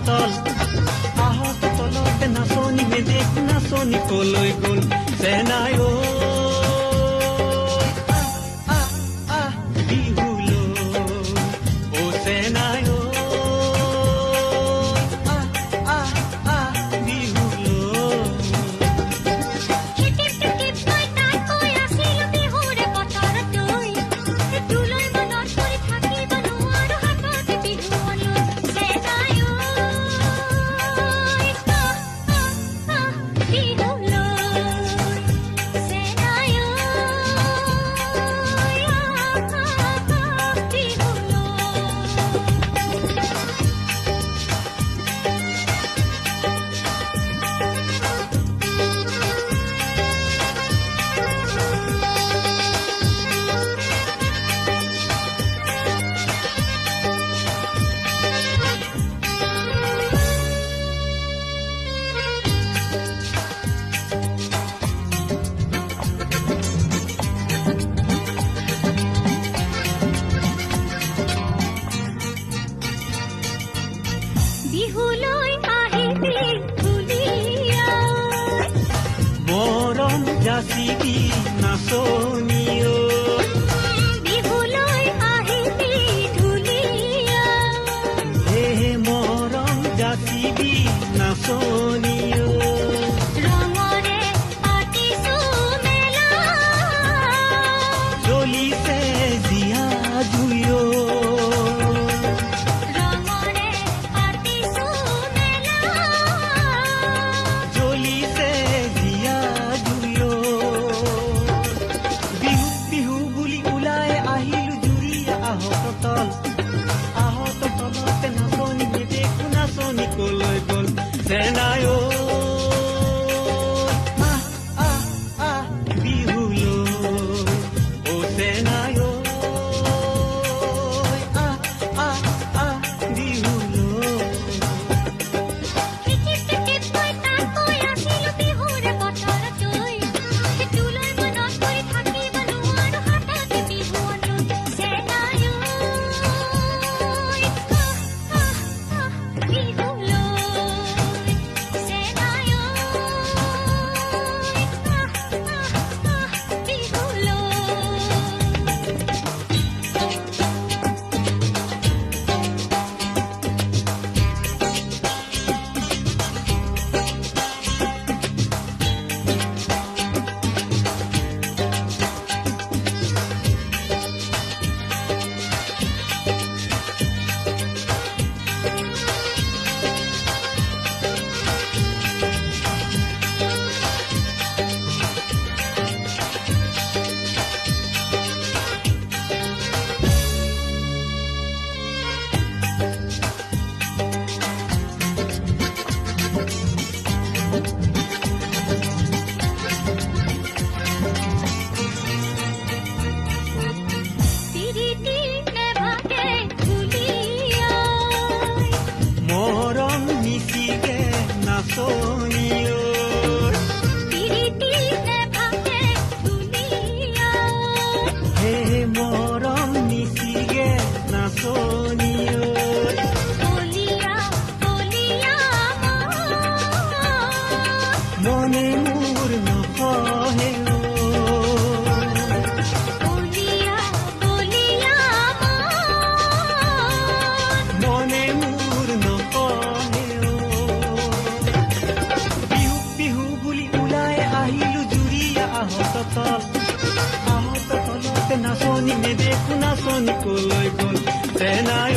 তল আহত তলতে নাচনি দেখো নাচনি কলৈ গ'ল চেনাই বিহুলো ও চেনাই মৰম যাচিবি নাচনিও বিহুলৈ আহিবি ঢুলীয়া হে মৰম যাচিবি নাচনিও ৰঙৰে পাতিছো মেলা জ্বলিছে জীয়া জুইও ৰঙৰে পাতিছো মেলা জ্বলিছে জীয়া জুইও বিহু বিহু বুলি ওলাই আহিলো জুৰিয়া আহত তলতে নাচনি দেখো নাচনি কলৈ গ'ল চেনাই বিহুলো ও চেনাই বিহুলো মৰম মিচিগে নাচনিও হে মৰম মিচিগে নাচনিও মনে মোৰ নকহে মনে মোৰ নকহে বিহু বিহু বুলি ওলাই আহিলো জুৰিয়া আহত তলতে নাচনি দেখো নাচনি কলৈ গ'ল চেনাই